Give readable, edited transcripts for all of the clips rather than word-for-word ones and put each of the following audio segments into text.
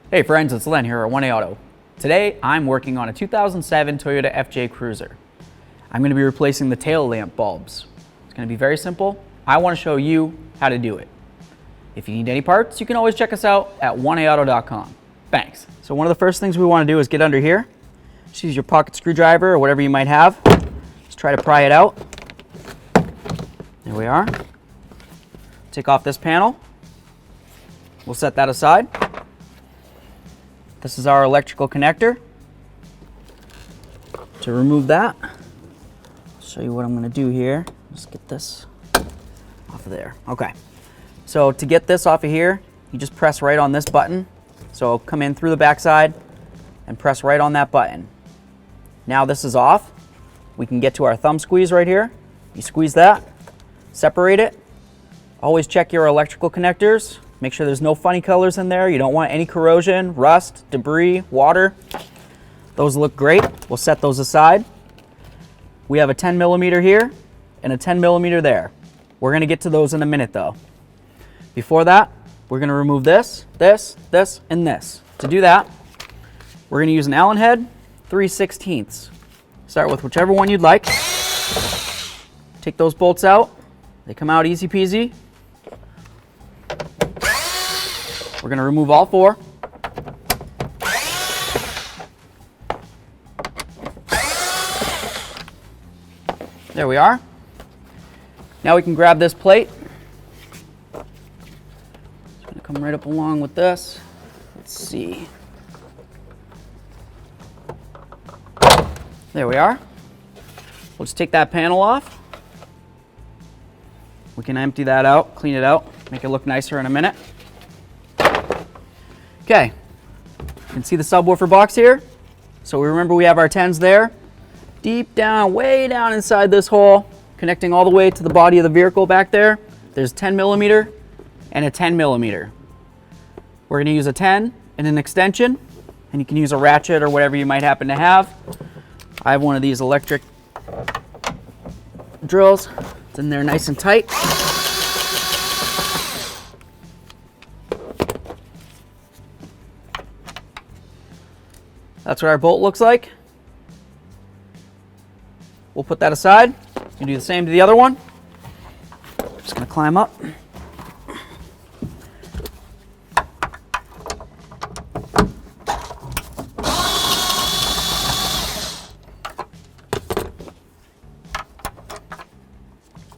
Hey friends, it's Len here at 1A Auto. Today I'm working on a 2007 Toyota FJ Cruiser. I'm going to be replacing the tail lamp bulbs. It's going to be very simple. I want to show you how to do it. If you need any parts, you can always check us out at 1aauto.com. Thanks. So one of the first things we want to do is get under here. Just use your pocket screwdriver or whatever you might have. Just try to pry it out. There we are. Take off this panel. We'll set that aside. This is our electrical connector. To remove that, I'll show you what I'm going to do here. Just get this off of there. Okay. So to get this off of here, you just press right on this button. So come in through the backside and press right on that button. Now this is off. We can get to our thumb squeeze right here. You squeeze that, separate it. Always check your electrical connectors. Make sure there's no funny colors in there. You don't want any corrosion, rust, debris, water. Those look great. We'll set those aside. We have a 10 millimeter here and a 10 millimeter there. We're going to get to those in a minute though. Before that, we're going to remove this, this, this, and this. To do that, we're going to use an Allen head, 3/16. Start with whichever one you'd like. Take those bolts out. They come out easy peasy. We're going to remove all four. There we are. Now we can grab this plate. It's going to come right up along with this. Let's see. There we are. We'll just take that panel off. We can empty that out, clean it out, make it look nicer in a minute. Okay, you can see the subwoofer box here. So we remember we have our 10s there. Deep down, way down inside this hole, connecting all the way to the body of the vehicle back there, there's 10 millimeter and a 10 millimeter. We're gonna use a 10 and an extension, and you can use a ratchet or whatever you might happen to have. I have one of these electric drills. It's in there nice and tight. That's what our bolt looks like. We'll put that aside. You can do the same to the other one. Just gonna climb up.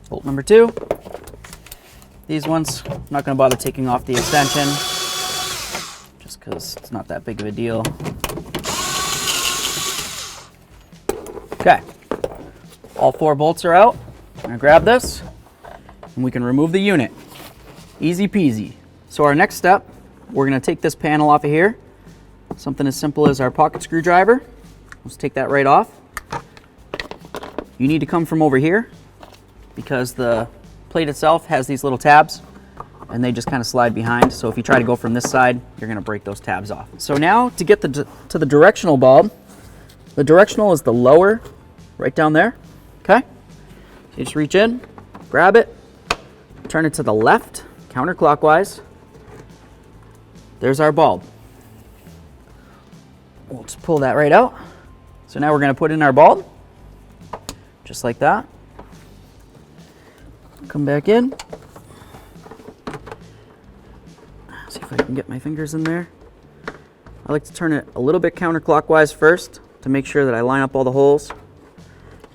Bolt number 2. These ones, I'm not gonna bother taking off the extension just because it's not that big of a deal. Okay, all 4 bolts are out. I'm gonna grab this and we can remove the unit. Easy peasy. So our next step, we're gonna take this panel off of here. Something as simple as our pocket screwdriver. Let's take that right off. You need to come from over here because the plate itself has these little tabs and they just kind of slide behind. So if you try to go from this side, you're gonna break those tabs off. So now to get to the directional bulb, the directional is the lower, right down there, okay? So you just reach in, grab it, turn it to the left, counterclockwise. There's our bulb. We'll just pull that right out. So now we're gonna put in our bulb, just like that. Come back in. See if I can get my fingers in there. I like to turn it a little bit counterclockwise first, to make sure that I line up all the holes,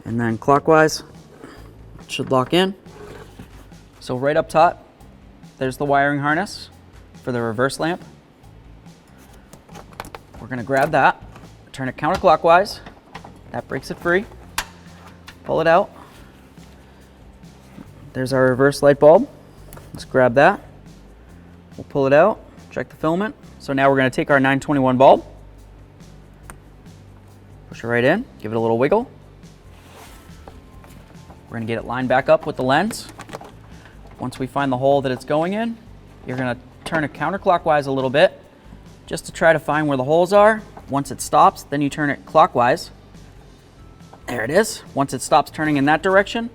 and then clockwise it should lock in. So right up top there's the wiring harness for the reverse lamp. We're going to grab that, turn it counterclockwise, that breaks it free, pull it out. There's our reverse light bulb. Let's grab that, we'll pull it out, check the filament. So now we're going to take our 921 bulb, push it right in, give it a little wiggle. We're going to get it lined back up with the lens. Once we find the hole that it's going in, you're going to turn it counterclockwise a little bit just to try to find where the holes are. Once it stops, then you turn it clockwise. There it is. Once it stops turning in that direction,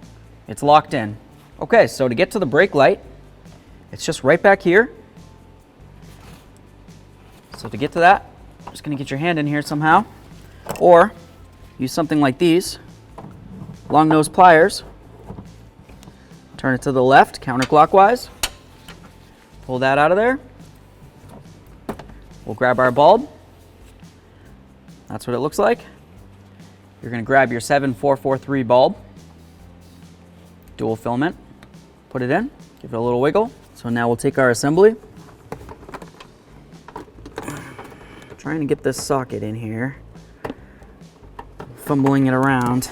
it's locked in. Okay, so to get to the brake light, it's just right back here. So to get to that, just gonna get your hand in here somehow, or use something like these, long nose pliers. Turn it to the left, counterclockwise. Pull that out of there. We'll grab our bulb. That's what it looks like. You're gonna grab your 7443 bulb, dual filament, put it in, give it a little wiggle. So now we'll take our assembly. Trying to get this socket in here, fumbling it around,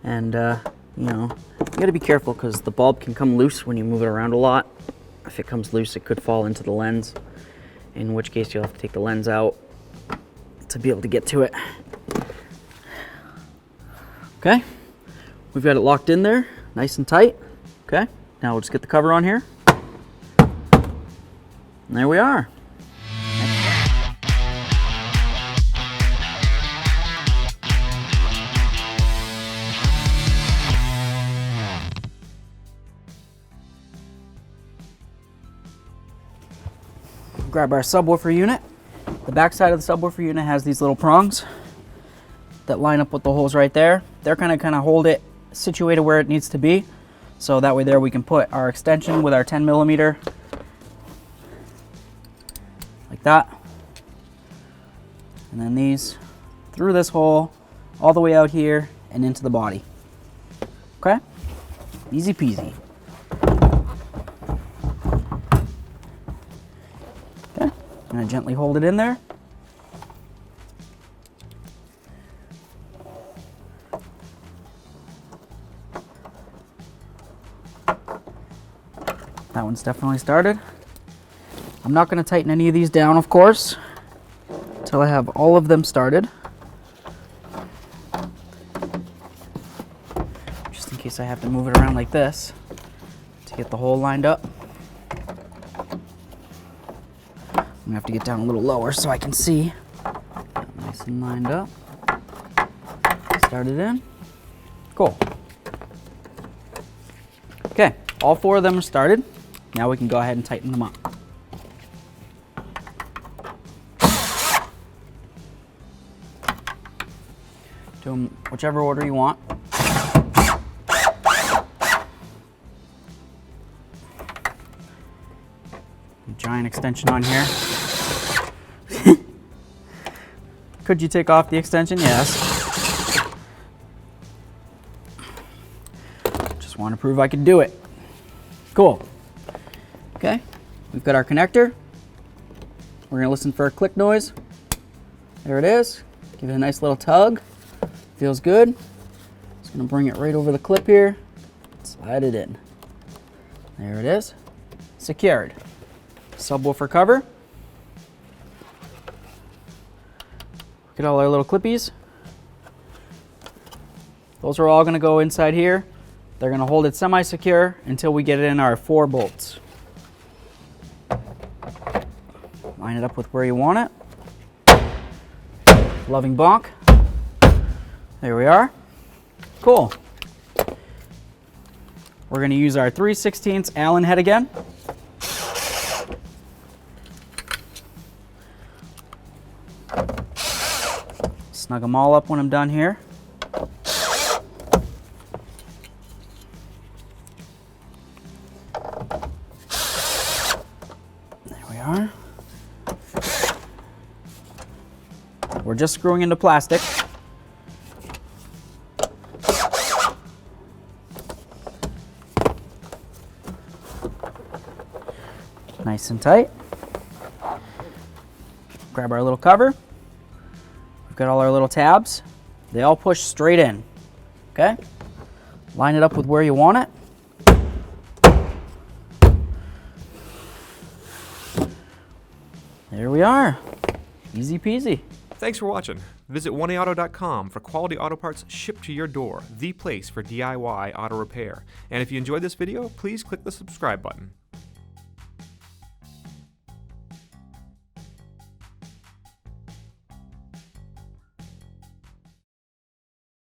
and you know, you gotta be careful because the bulb can come loose when you move it around a lot. If it comes loose, it could fall into the lens, in which case you'll have to take the lens out to be able to get to it. Okay, we've got it locked in there, nice and tight. Okay, now we'll just get the cover on here. And there we are. Grab our subwoofer unit. The back side of the subwoofer unit has these little prongs that line up with the holes right there. They're gonna kind of hold it situated where it needs to be. So that way there we can put our extension with our 10mm, like that. And then these through this hole, all the way out here and into the body. Okay? Easy peasy. Okay, I'm gonna gently hold it in there. That one's definitely started. I'm not going to tighten any of these down, of course, until I have all of them started. Just in case I have to move it around like this to get the hole lined up. I'm going to have to get down a little lower so I can see. Nice and lined up. Start it in. Cool. Okay, all 4 of them are started. Now we can go ahead and tighten them up. Do them whichever order you want. Giant extension on here. Could you take off the extension? Yes. Just want to prove I can do it. Cool. Okay, we've got our connector. We're gonna listen for a click noise. There it is. Give it a nice little tug. Feels good. Just gonna bring it right over the clip here. Slide it in. There it is. Secured. Subwoofer cover. Look at all our little clippies. Those are all gonna go inside here. They're gonna hold it semi-secure until we get it in our 4 bolts. Line it up with where you want it. Loving bonk. There we are. Cool. We're going to use our 3/16 Allen head again. Snug them all up when I'm done here. There we are. We're just screwing into plastic. Nice and tight. Grab our little cover. We've got all our little tabs. They all push straight in. Okay? Line it up with where you want it. There we are. Easy peasy. Thanks for watching. Visit 1AAuto.com for quality auto parts shipped to your door, the place for DIY auto repair. And if you enjoyed this video, please click the subscribe button.